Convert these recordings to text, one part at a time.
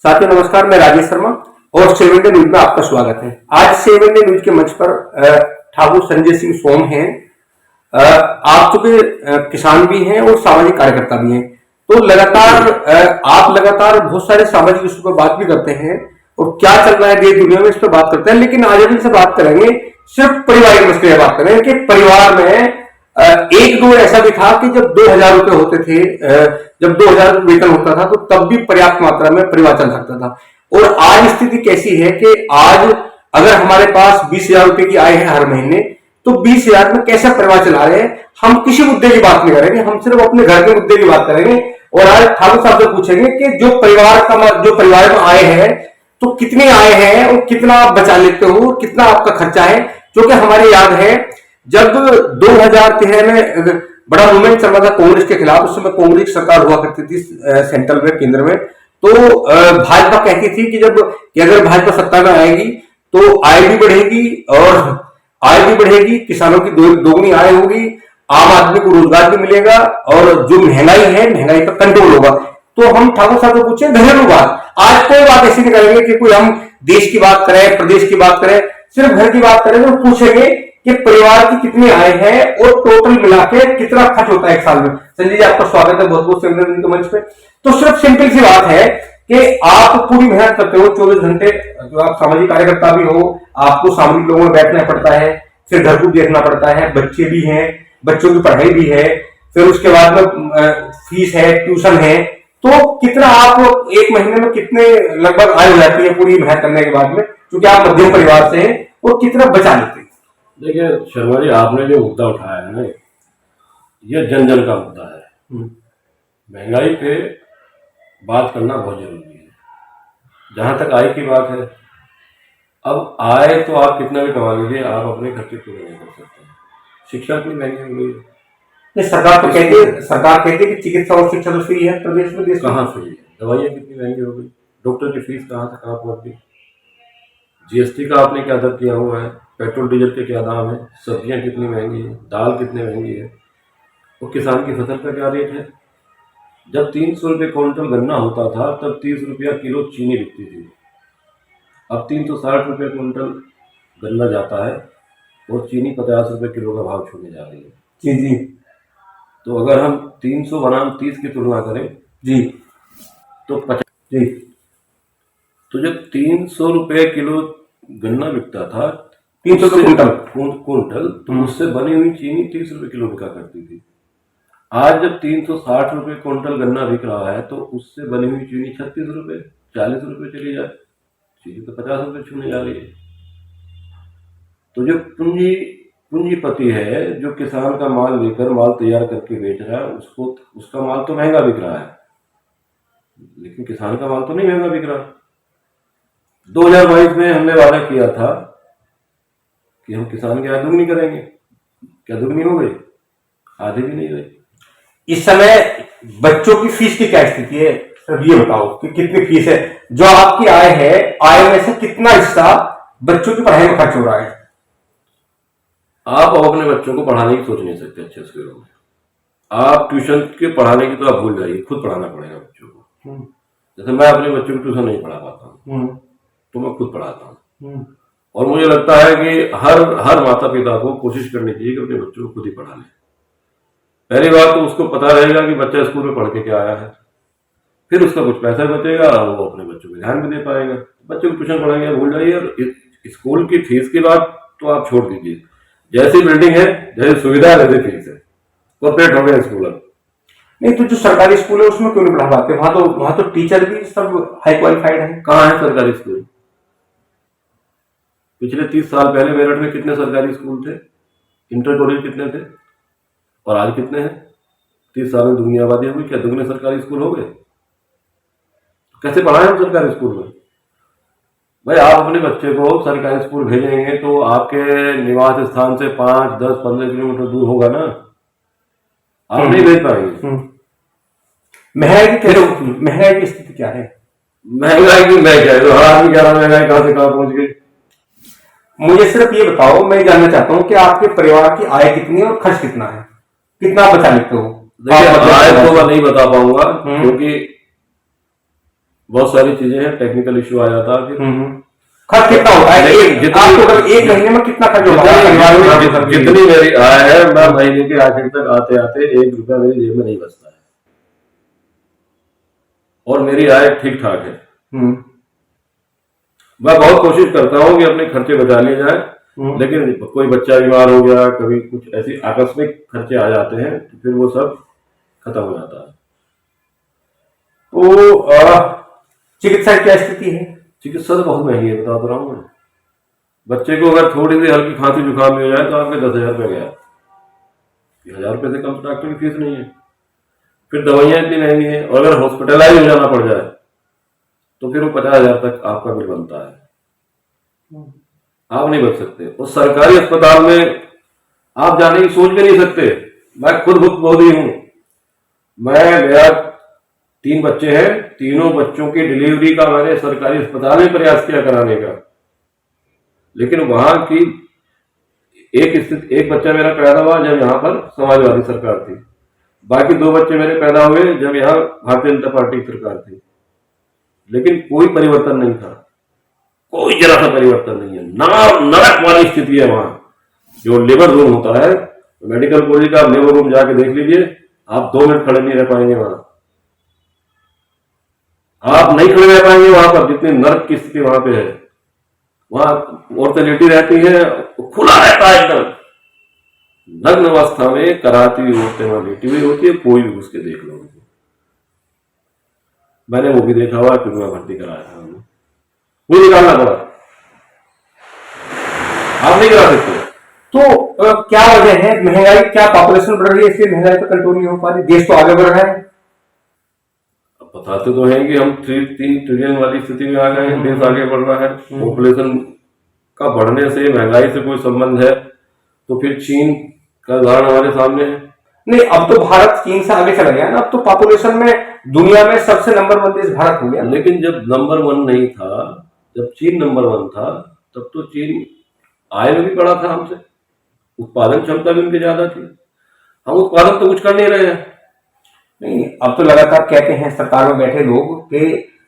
साथियों नमस्कार, मैं राजेश शर्मा और 7 डे न्यूज में आपका स्वागत है। आज 7 डे न्यूज के मंच पर ठाकुर संजय सिंह सोम हैं। आप चूंकि किसान भी हैं और सामाजिक कार्यकर्ता भी हैं, तो आप लगातार बहुत सारे सामाजिक इश्यू पर बात भी करते हैं और क्या चल रहा है देश दुनिया में इस पर बात करते हैं। लेकिन आज हम इनसे बात करेंगे, सिर्फ परिवार के मसले बात करेंगे कि परिवार में एक दो ऐसा भी था कि जब 2000 रुपए होते थे, जब 2000 वेतन होता था, तो तब भी पर्याप्त मात्रा में परिवार चल सकता था। और आज स्थिति कैसी है कि आज अगर हमारे पास 20,000 रुपए की आय है हर महीने, तो 20,000 में कैसे परिवार चला रहे हैं। हम किसी मुद्दे की बात नहीं करेंगे, हम सिर्फ अपने घर के मुद्दे की बात करेंगे। और आज ठाकुर साहब से पूछेंगे कि जो परिवार में आय है, तो कितनी आय है और कितना आप बचा लेते हो, कितना आपका खर्चा है। क्योंकि हमारी याद है जब 2013 में बड़ा मूवमेंट चल रहा था कांग्रेस के खिलाफ, उस समय कांग्रेस सरकार हुआ करती थी सेंट्रल में, केंद्र में, तो भाजपा कहती थी कि अगर भाजपा सत्ता में आएगी तो आय भी बढ़ेगी, किसानों की दोगुनी आय होगी, आम आदमी को रोजगार भी मिलेगा और जो महंगाई है, महंगाई का कंट्रोल होगा। तो हम ठाकुर साहब से पूछे घरेलू बात, आज कोई बात ऐसी नहीं करेंगे कि कोई हम देश की बात करें, प्रदेश की बात करें, सिर्फ घर की बात करेंगे और पूछेंगे कि परिवार की कितनी आय है और टोटल मिला के कितना खर्च होता है एक साल में। संजय जी, आपका स्वागत है बहुत बहुत के मंच पे। तो सिर्फ सिंपल सी बात है कि आप पूरी मेहनत करते हो 24 घंटे, जो आप सामाजिक कार्यकर्ता भी हो, आपको सामाजिक लोगों में बैठना पड़ता है, फिर घर को देखना पड़ता है, बच्चे भी हैं, बच्चों की पढ़ाई भी है, फिर उसके बाद में फीस है, ट्यूशन है। तो कितना आप एक महीने में कितने लगभग आय हो जाती है पूरी मेहनत करने के बाद में, क्योंकि आप मध्यम परिवार से हैं, और कितना बचा लेते हैं। देखिए शर्मा जी, आपने जो मुद्दा उठाया है ना, ये जन जन का मुद्दा है। महंगाई पे बात करना बहुत जरूरी है। जहां तक आय की बात है, अब आय तो आप कितना भी कमा लीजिए, आप अपने खर्चे पूरे नहीं कर सकते। शिक्षा इतनी महंगी हो गई है। सरकार कहती है कि चिकित्सा और शिक्षा तो फ्री है प्रदेश में। देश कहाँ फ्री है? दवाइयाँ कितनी महंगी हो गई, डॉक्टर की फीस कहाँ से कहाँ पहुंच गई। जीएसटी का आपने क्या दर किया हुआ है, पेट्रोल डीजल के क्या दाम है, सब्जियां कितनी महंगी है, दाल कितनी महंगी है, और किसान की फसल का क्या रेट है। जब 300 रुपये क्विंटल गन्ना होता था, तब 30 रुपया किलो चीनी बिकती थी। अब 360 रुपये क्विंटल गन्ना जाता है और चीनी 50 रुपये किलो का भाव छूने जा रही है। जी जी। तो अगर हम 300 बनाम 30 की तुलना करें जी, तो 50 जी, तो जब 300 रुपये किलो गन्ना बिकता था, 300 क्विंटल, तो उससे बनी हुई चीनी 30 रुपये किलो बिका करती थी। आज जब 360 रुपये क्विंटल गन्ना बिक रहा है, तो उससे बनी हुई चीनी 36 रुपये 40 रुपये चली जाए, चीनी तो 50 रुपये छूने जा रही है। तो जो पूंजीपति है, जो किसान का माल लेकर माल तैयार करके बेच रहा है, उसका माल तो महंगा बिक रहा है, लेकिन किसान का माल तो नहीं महंगा बिक रहा। 2022 में हमने वादा किया था कि हम किसान की आय दुगनी करेंगे। क्या दुगनी हो गई? आधी भी नहीं गई। इस समय बच्चों की फीस की क्या स्थिति है, सर ये बताओ कि कितनी फीस है। जो आपकी आय है, आय में से कितना हिस्सा बच्चों की पढ़ाई में खर्च हो रहा है। आप अपने बच्चों को पढ़ाने की सोच नहीं सकते अच्छे स्कूलों में। आप ट्यूशन के पढ़ाने की तो आप भूल जाइए, खुद पढ़ाना पड़ेगा बच्चों को। जैसे मैं अपने बच्चों को ट्यूशन नहीं पढ़ा पाता हूँ, तो मैं खुद पढ़ाता हूँ। और मुझे लगता है कि हर माता पिता को कोशिश करनी चाहिए कि अपने बच्चों को खुद ही पढ़ा लें। पहली बात तो उसको पता रहेगा कि बच्चा स्कूल में पढ़ के क्या आया है, फिर उसका कुछ पैसा बचेगा, वो अपने बच्चों पे ध्यान भी दे पाएगा। बच्चों को ट्यूशन पढ़ाएंगे भूल जाइए। और स्कूल की फीस की बात तो आप छोड़ दीजिए, जैसी बिल्डिंग है, जैसी सुविधा है, वैसी फीस है। कॉर्पोरेट हो गया स्कूल। नहीं तो जो सरकारी स्कूल है उसमें क्यों नहीं पढ़ा पाते? वहां तो टीचर भी सब हाई क्वालिफाइड है। कहाँ है सरकारी स्कूल? पिछले 30 साल पहले मेरठ में कितने सरकारी स्कूल थे, इंटर कॉलेज कितने थे, और आज कितने हैं? 30 साल में दुनिया आबादी हुई, क्या दुगने सरकारी स्कूल हो गए? कैसे पढ़ाएं हम सरकारी स्कूल में? भाई आप अपने बच्चे को सरकारी स्कूल भेजेंगे तो आपके निवास स्थान से 5, 10, 15 किलोमीटर दूर होगा ना, आप नहीं भेज पाएंगे। महंगाई की स्थिति क्या है? महंगाई की मैं कह रहा हूँ, आदमी कह रहा महंगाई कहाँ से कहाँ पहुंच गई। मुझे सिर्फ ये बताओ, मैं जानना चाहता हूँ कि आपके परिवार की आय कितनी है और खर्च कितना है, कितना बचा लेते हो? देखिए आय तो मैं नहीं बता पाऊंगा, क्योंकि बहुत सारी चीजें हैं, टेक्निकल इश्यू आ जाता है फिर। खर्च कितना होता है? आपको अगर एक महीने में कितना खर्च होता है परिवार में? जितनी मेरी आय है, मैं महीने के आखिर तक आते आते 1 रुपया मेरी जेब में नहीं बचता है, और मेरी आय ठीक ठाक है। मैं बहुत कोशिश करता हूँ कि अपने खर्चे बचा लिए जाए, लेकिन कोई बच्चा बीमार हो गया, कभी कुछ ऐसी आकस्मिक खर्चे आ जाते हैं, तो फिर वो सब खत्म हो जाता है। तो चिकित्सा की क्या स्थिति है? चिकित्सा तो बहुत महंगी है, बता तो रहा हूँ मैं। बच्चे को अगर थोड़ी सी हल्की खांसी जुकाम भी हो जाए तो आपके 10,000 रुपये गया। 1,000 रुपये से कम तो डॉक्टर की फीस नहीं है। फिर दवाइयाँ इतनी महंगी हैं, और अगर हॉस्पिटलाइज हो जाना पड़ जाए तो फिर वो 50,000 तक आपका बिल बनता है। आप नहीं बच सकते। और सरकारी अस्पताल में आप जाने की सोच भी नहीं सकते। मैं खुद भुक्तभोगी हूँ। मैं गया, 3 बच्चे हैं, तीनों बच्चों की डिलीवरी का मैंने सरकारी अस्पताल में प्रयास किया कराने का, लेकिन वहां की एक बच्चा मेरा पैदा हुआ जब यहाँ पर समाजवादी सरकार थी, बाकी 2 बच्चे मेरे पैदा हुए जब यहाँ भारतीय जनता पार्टी की सरकार थी, लेकिन कोई परिवर्तन नहीं था, कोई जरा सा परिवर्तन नहीं है। नरक वाली स्थिति है वहां। जो लेबर रूम होता है, मेडिकल कॉलेज का लेबर रूम जाके देख लीजिए, आप 2 मिनट खड़े नहीं रह पाएंगे वहां। आप नहीं खड़े रह पाएंगे वहां पर, जितनी नर्क की स्थिति वहां पे है। वहां औरतें लेटी रहती हैं, खुला रहता है एकदम, नग्न अवस्था में कराती हुई औरतें वहां लेटी हुई होती है, कोई भी घुस के देख लो। मैंने वो भी देखा हुआ, क्योंकि मैं भर्ती कराया था, वो निकालना पड़ा। आप नहीं करा सकते। तो क्या वजह है? महंगाई, क्या पॉपुलेशन बढ़ रही है इसलिए महंगाई तो कंट्रोल नहीं हो पा रही? देश तो आगे बढ़ रहा है। बताते तो हैं कि हम 3 ट्रिलियन वाली स्थिति में आ गए हैं, देश आगे बढ़ रहा है। पॉपुलेशन का बढ़ने से महंगाई से कोई संबंध है तो फिर चीन का उदाहरण हमारे सामने है। नहीं, अब तो भारत चीन से आगे चला गया ना। अब तो पॉपुलेशन में दुनिया में सबसे नंबर 1 देश भारत हो गया। लेकिन जब नंबर 1 नहीं था, जब चीन नंबर 1 था, तब तो चीन आय में भी बड़ा था हमसे, उत्पादन क्षमता भी उनकी ज्यादा थी। हम उत्पादन तो कुछ कर नहीं रहे हैं। नहीं, अब तो लगातार कहते हैं सरकार में बैठे लोग कि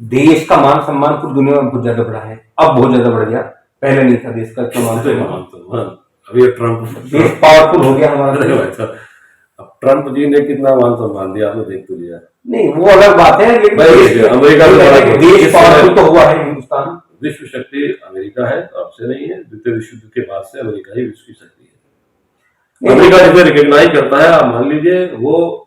देश का मान सम्मान पूरी दुनिया में बहुत ज्यादा बढ़ा है। अब बहुत ज्यादा बढ़ गया, पहले नहीं था देश का मान सम्मान। अभी ट्रम्प देश पावरफुल हो गया हमारा। अब ट्रम्प जी ने कितना मान सम्मान दिया, आपने देख तो लिया। नहीं, वो अलग बात है, लेकिन अमेरिका देश पावरफुल तो हुआ है। हिंदुस्तान विश्व शक्ति अमेरिका है, तो आपसे नहीं है। द्वितीय विश्व युद्ध के बाद से अमेरिका ही विश्व की शक्ति है। अमेरिका जिसे रिकॉग्नाइज करता है, आप मान लीजिए, वो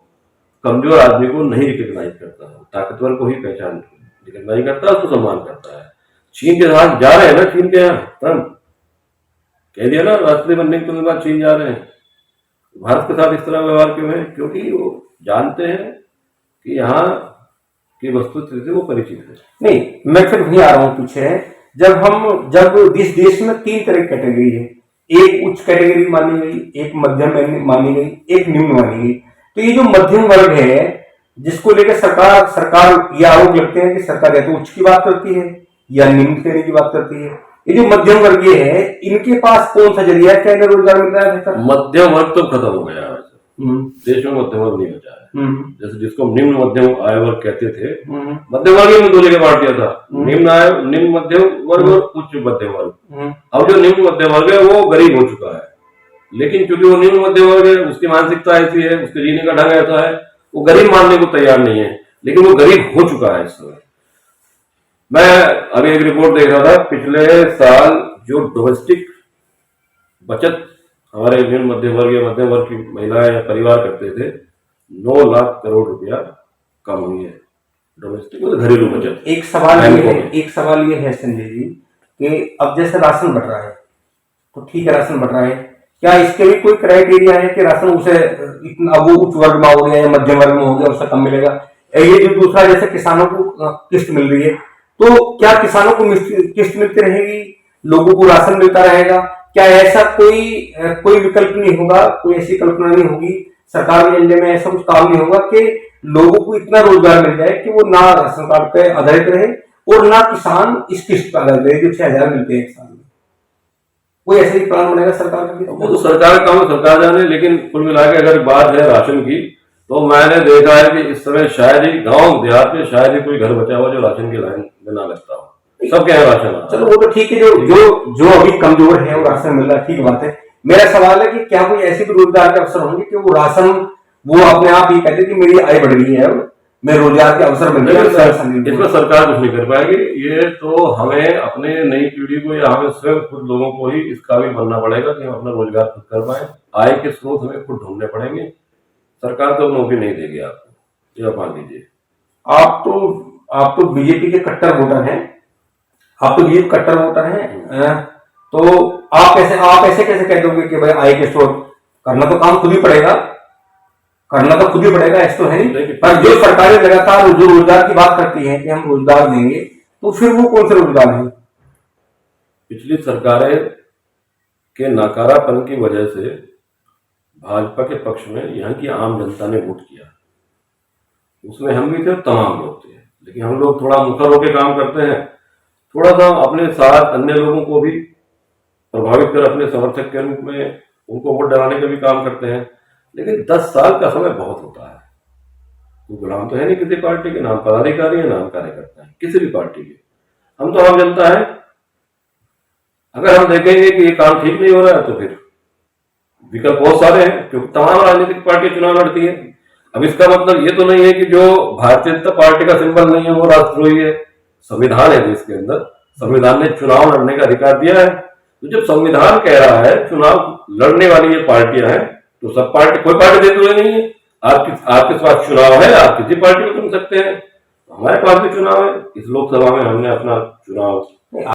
कमजोर आदमी को नहीं रिकॉग्नाइज करता है, ताकतवर को ही पहचान रिकॉग्नाइज करता है, उसको सम्मान करता है। चीन के साथ जा रहे हैं ना, चीन के यहाँ ट्रम्प कह दिया ना, राष्ट्रपति बनने के बाद चीन जा रहे हैं। भारत के साथ इस तरह व्यवहार क्यों है? क्योंकि वो जानते हैं कि यहाँ की वस्तुस्थिति वो परिचित है। नहीं, मैं फिर वही आ रहा हूँ पीछे। जब इस देश में 3 तरह की कैटेगरी है, एक उच्च कैटेगरी मानी गई, एक मध्यम मानी गई, एक निम्न मानी गई। तो ये जो मध्यम वर्ग है, जिसको लेकर सरकार ये आरोप लगते हैं कि सरकार या तो उच्च की बात करती है या निम्न श्रेणी की बात करती है। ये जो मध्यम वर्गीय है, इनके पास कौन सा जरिया है? क्या इन्हें रोजगार मिल रहा है? मध्यम वर्ग तो खत्म हो गया है। देश में मध्यम वर्ग नहीं बचा है। जैसे जिसको निम्न मध्यम आय वर्ग कहते थे, मध्यम वर्ग में 2 जगह बांट दिया था, निम्न मध्यम वर्ग और उच्च मध्यम वर्ग। अब जो निम्न मध्यम वर्ग है वो गरीब हो चुका है, लेकिन क्योंकि वो निम्न मध्यम वर्ग है, उसकी मानसिकता ऐसी है, उसके जीने का ढंग ऐसा है, वो गरीब मानने को तैयार नहीं है, लेकिन वो गरीब हो चुका है इस समय। मैं अभी एक रिपोर्ट देख रहा था, पिछले साल जो डोमेस्टिक बचत हमारे निम्न मध्यम वर्ग की महिलाएं या परिवार करते थे, 9 लाख करोड़ रुपया कम हुई है डोमेस्टिक, मतलब घरेलू बचत। एक सवाल ये है संजय जी कि अब जैसे राशन बढ़ रहा है, तो ठीक है, राशन बढ़ रहा है, क्या इसके भी कोई क्राइटेरिया है कि राशन उसे इतना, वो उच्च वर्ग में हो गया या मध्यम वर्ग में हो गया, उससे कम मिलेगा? ये जो दूसरा, जैसे किसानों को किस्त मिल रही है, तो क्या किसानों को किस्त मिलती रहेगी, लोगों को राशन मिलता रहेगा? क्या ऐसा कोई विकल्प नहीं होगा, कोई ऐसी कल्पना नहीं होगी सरकार के एजेंडे में, ऐसा कुछ काम नहीं होगा कि लोगों को इतना रोजगार मिल जाए कि वो ना राशन कार्ड पे आधारित रहे और ना किसान इस किस्त पर आधारित रहे जो 6,000 मिलते हैं एक साल में? कोई ऐसा ही प्लान बनेगा सरकार का? वो तो सरकार का काम है, सरकार जाने। लेकिन कुल मिला के अगर बात है राशन की, तो मैंने देखा है कि इस समय शायद ही गांव देहात में शायद ही कोई घर बचा हुआ जो राशन की लाइन में ना लगता हो। सबके यहाँ राशन आ रहा है। चलो वो तो ठीक है, जो जो जो अभी कमजोर है वो राशन मिल रहा है, ठीक बात है। मेरा सवाल है कि क्या कोई ऐसे भी रोजगार के अवसर होंगे कि वो राशन वो अपने आप ही कहते कि मेरी आय बढ़ गई है, मैं रोजगार के अवसर मिल गया, इसमें सरकार कुछ नहीं कर पाएगी। ये तो हमें अपने नई पीढ़ी को या हमें स्वयं खुद लोगों को ही इस काबिल बनना पड़ेगा कि हम अपना रोजगार खुद कर पाए। आय के स्रोत हमें खुद ढूंढने पड़ेंगे। सरकार तो नौकरी नहीं देगी आपको, ये आप मान लीजिए। आप तो बीजेपी के कट्टर वोटर हैं, आप तो बीजेपी कट्टर वोटर हैं, तो आप ऐसे कैसे कह दोगे कि भाई आय के स्रोत करना तो काम खुद ही पड़ेगा, करना तो खुद ही पड़ेगा, ऐसा तो है नहीं। पर जो सरकारें लगातार जो रोजगार की बात करती हैं कि हम रोजगार देंगे, तो फिर वो कौन से रोजगार है? पिछली सरकारें के नाकारापन की वजह से भाजपा के पक्ष में यहाँ की आम जनता ने वोट किया। उसमें हम भी थे, तमाम लोग थे, लेकिन हम लोग थोड़ा मुखर होकर काम करते हैं, थोड़ा सा अपने साथ अन्य लोगों को भी प्रभावित कर अपने समर्थक के रूप में उनको वोट डराने का भी काम करते हैं। लेकिन 10 साल का समय बहुत होता है। वो गुलाम तो है नहीं किसी पार्टी के, नाम पदाधिकारी है, नाम कार्यकर्ता है किसी भी पार्टी के। हम तो आम जनता है। अगर हम देखेंगे कि ये काम ठीक नहीं हो रहा है तो फिर विकल्प बहुत सारे हैं, क्योंकि तमाम राजनीतिक पार्टी चुनाव लड़ती है। अब इसका मतलब ये तो नहीं है कि जो भारतीय जनता पार्टी का सिंबल नहीं है वो राष्ट्रद्रोही है। संविधान है देश के अंदर, संविधान ने चुनाव लड़ने का अधिकार दिया है। तो जब संविधान कह रहा है चुनाव लड़ने वाली ये पार्टियां हैं, तो सब पार्टी, कोई पार्टी देते हुए नहीं है। आपके पास चुनाव है, आप किसी पार्टी को चुन सकते हैं। हमारे पास भी चुनाव है, इस लोकसभा में हमने अपना चुनाव